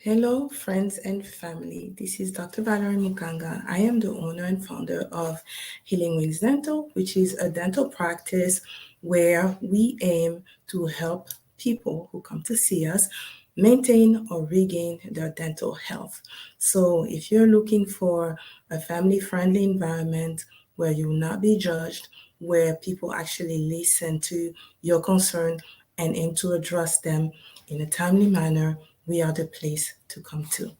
Hello, friends and family. This is Dr. Valerie Mukanga. I am the owner and founder of Healing Wings Dental, which is a dental practice where we aim to help people who come to see us maintain or regain their dental health. So, if you're looking for a family friendly environment where you will not be judged, where people actually listen to your concern and aim to address them in a timely manner, we are the place to come to.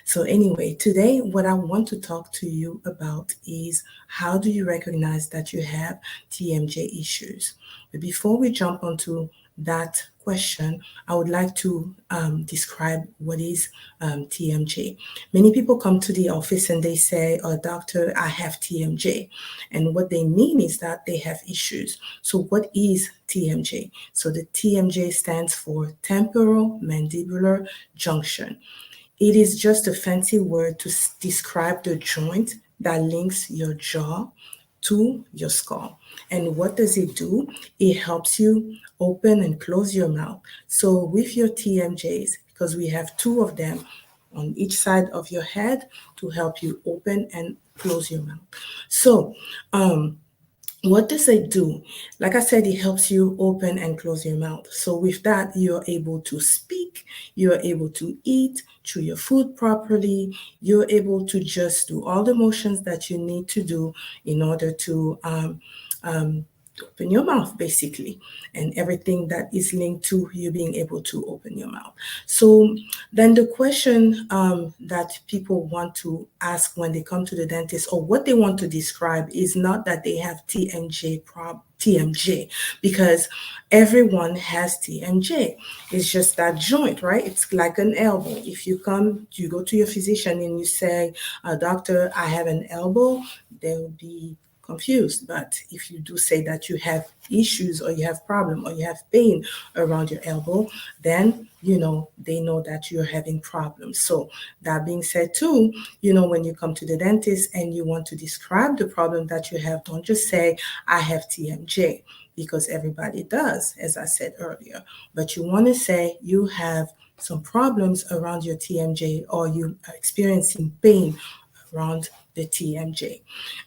So, anyway, today what I want to talk to you about is how do you recognize that you have TMJ issues? But before we jump onto that question, I would like to describe what is TMJ. Many people come to the office and they say, "Oh, doctor, I have TMJ." And what they mean is that they have issues. So, what is TMJ? So, the TMJ stands for temporal mandibular junction. It is just a fancy word to describe the joint that links your jaw to your skull. And what does it do? It helps you open and close your mouth. So, with your TMJs, because we have two of them on each side of your head to help you open and close your mouth. So, what does it do? Like I said, it helps you open and close your mouth. So, with that, you're able to speak, you're able to eat, chew your food properly, you're able to just do all the motions that you need to do in order to um, open your mouth, basically, and everything that is linked to you being able to open your mouth. So, then the question that people want to ask when they come to the dentist, or what they want to describe, is not that they have TMJ, because everyone has TMJ. It's just that joint, right? It's like an elbow. If you go to your physician and you say, "Doctor, I have an elbow," they will be confused. But if you do say that you have issues or you have problem or you have pain around your elbow, then they know that you're having problems. So that being said too, when you come to the dentist and you want to describe the problem that you have, don't just say, "I have TMJ," because everybody does, as I said earlier. But you want to say you have some problems around your TMJ, or you are experiencing pain around the TMJ.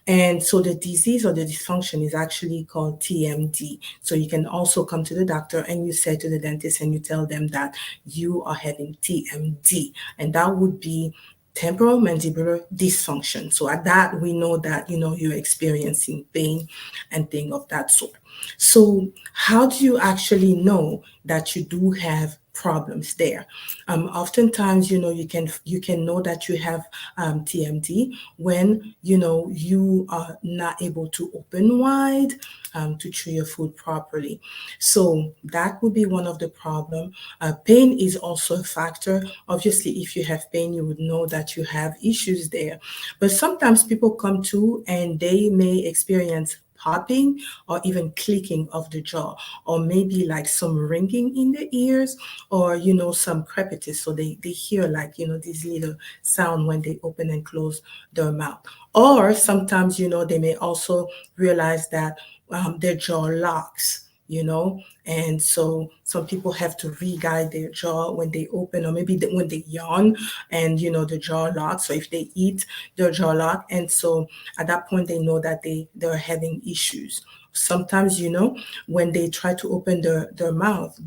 And so the disease or the dysfunction is actually called TMD. So you can also come to the doctor and you say to the dentist and you tell them that you are having TMD, and that would be temporal mandibular dysfunction. So at that, we know that you're experiencing pain and things of that sort. So how do you actually know that you do have problems there? Oftentimes, you can know that you have TMD when you are not able to open wide, to chew your food properly. So that would be one of the problem. Pain is also a factor. Obviously, if you have pain, you would know that you have issues there. But sometimes people come to and they may experience popping or even clicking of the jaw, or maybe like some ringing in the ears, or some crepitus, so they hear like these little sound when they open and close their mouth. Or sometimes they may also realize that their jaw locks. And so some people have to re-guide their jaw when they open, or maybe when they yawn and the jaw locks. So if they eat, their jaw lock, and so at that point they know that they're having issues. Sometimes when they try to open their mouth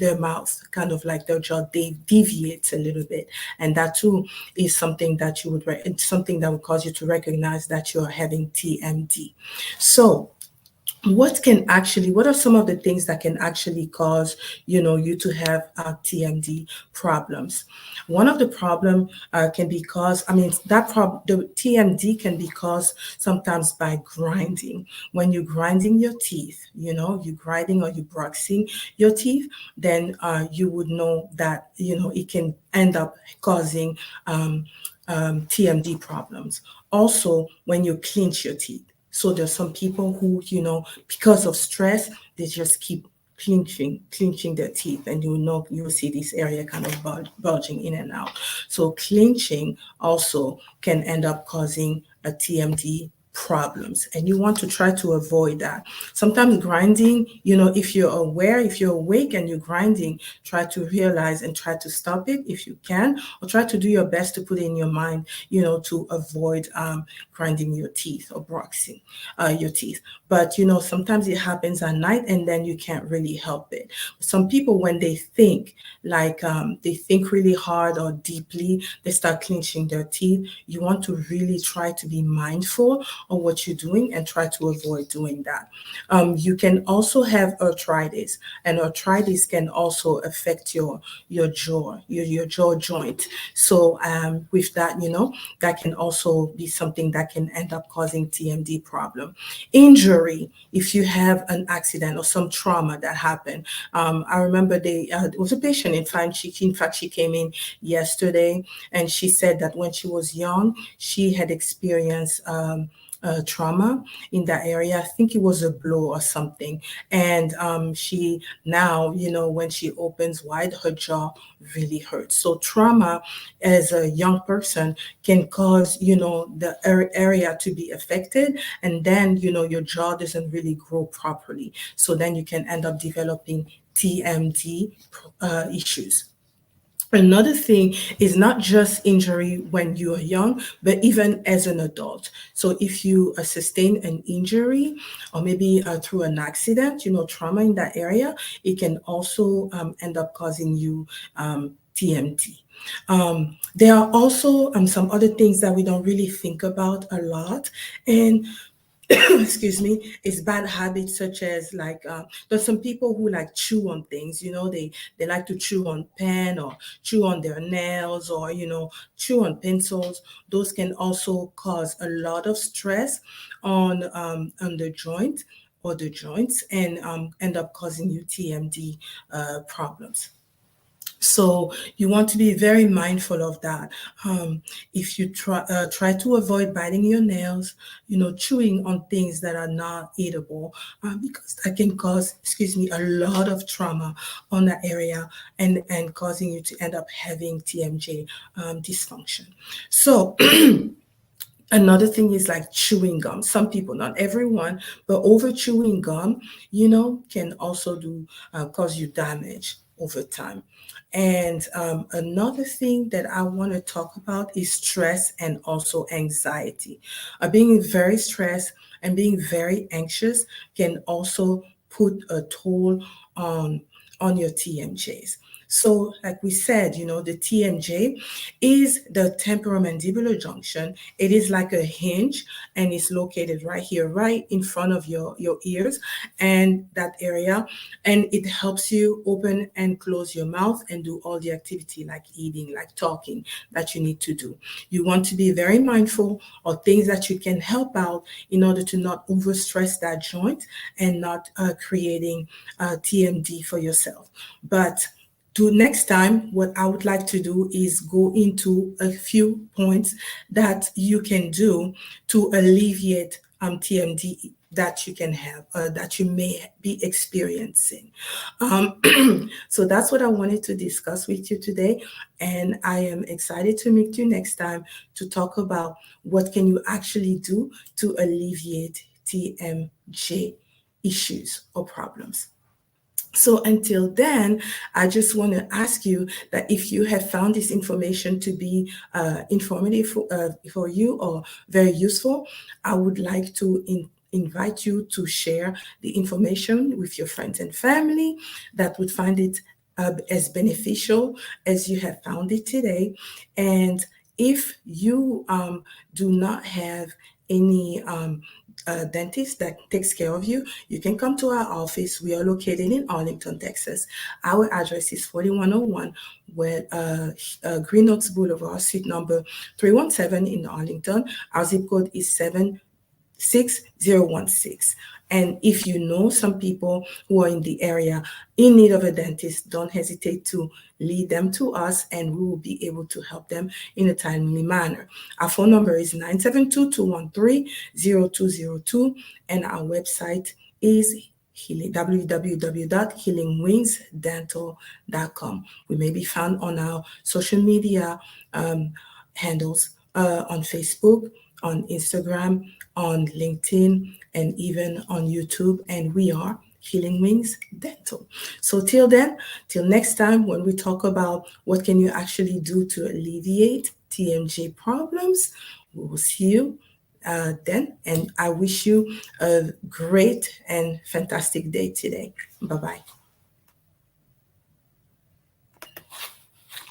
kind of like their jaw, they deviates a little bit, and that too is something that it's something that would cause you to recognize that you're having TMD. So what are some of the things that can actually cause you to have TMD problems? One of the problem can be caused, the TMD can be caused sometimes by grinding. When you're grinding your teeth, you're grinding or you're brushing your teeth, then you would know that it can end up causing TMD problems. Also, when you clench your teeth. So there's some people who, because of stress, they just keep clenching their teeth, and you will see this area kind of bulging in and out. So clenching also can end up causing a TMD problems, and you want to try to avoid that. Sometimes grinding, if you're aware, if you're awake and you're grinding, try to realize and try to stop it if you can, or try to do your best to put in your mind, to avoid grinding your teeth or brushing your teeth. But sometimes it happens at night, and then you can't really help it. Some people, when they think, like they think really hard or deeply, they start clenching their teeth. You want to really try to be mindful of what you're doing and try to avoid doing that. You can also have arthritis, and arthritis can also affect your jaw, your jaw joint. So with that, that can also be something that can end up causing TMD problem. Injury, if you have an accident or some trauma that happened. I remember there was a patient, in fact, she came in yesterday, and she said that when she was young, she had experienced trauma in that area. I think it was a blow or something. And she now, when she opens wide, her jaw really hurts. So trauma as a young person can cause, the area to be affected. And then, your jaw doesn't really grow properly. So then you can end up developing TMD issues. Another thing is not just injury when you are young, but even as an adult. So if you sustain an injury, or maybe through an accident, trauma in that area, it can also end up causing you TMD. There are also some other things that we don't really think about a lot. And excuse me, is bad habits, such as like there's some people who like chew on things. They like to chew on pen, or chew on their nails, or chew on pencils. Those can also cause a lot of stress on the joint or the joints, and end up causing you TMD problems. So you want to be very mindful of that. If you try to avoid biting your nails, chewing on things that are not eatable, because that can cause, excuse me, a lot of trauma on that area, and causing you to end up having TMJ dysfunction. So another thing is like chewing gum. Some people, not everyone, but over chewing gum, can also cause you damage over time. And another thing that I want to talk about is stress and also anxiety. Being very stressed and being very anxious can also put a toll on your TMJs. So, like we said, the TMJ is the temporomandibular junction. It is like a hinge, and it's located right here, right in front of your ears and that area. And it helps you open and close your mouth and do all the activity like eating, like talking, that you need to do. You want to be very mindful of things that you can help out in order to not overstress that joint and not creating TMD for yourself. But to next time, what I would like to do is go into a few points that you can do to alleviate TMD that you can have, that you may be experiencing. So that's what I wanted to discuss with you today. And I am excited to meet you next time to talk about what can you actually do to alleviate TMJ issues or problems. So until then, I just want to ask you that if you have found this information to be informative for you or very useful, I would like to invite you to share the information with your friends and family that would find it as beneficial as you have found it today. And if you do not have any dentist that takes care of you, you can come to our office. We are located in Arlington, Texas. Our address is 4101 Green Oaks Boulevard, suite number 317 in Arlington. Our zip code is 76016. And if you know some people who are in the area in need of a dentist, don't hesitate to lead them to us, and we will be able to help them in a timely manner. Our phone number is 972-213-0202, and our website is www.healingwingsdental.com. We may be found on our social media handles on Facebook, on Instagram, on LinkedIn, and even on YouTube. And we are Healing Wings Dental. So till next time, when we talk about what can you actually do to alleviate TMJ problems, we will see you then. And I wish you a great and fantastic day today. Bye bye.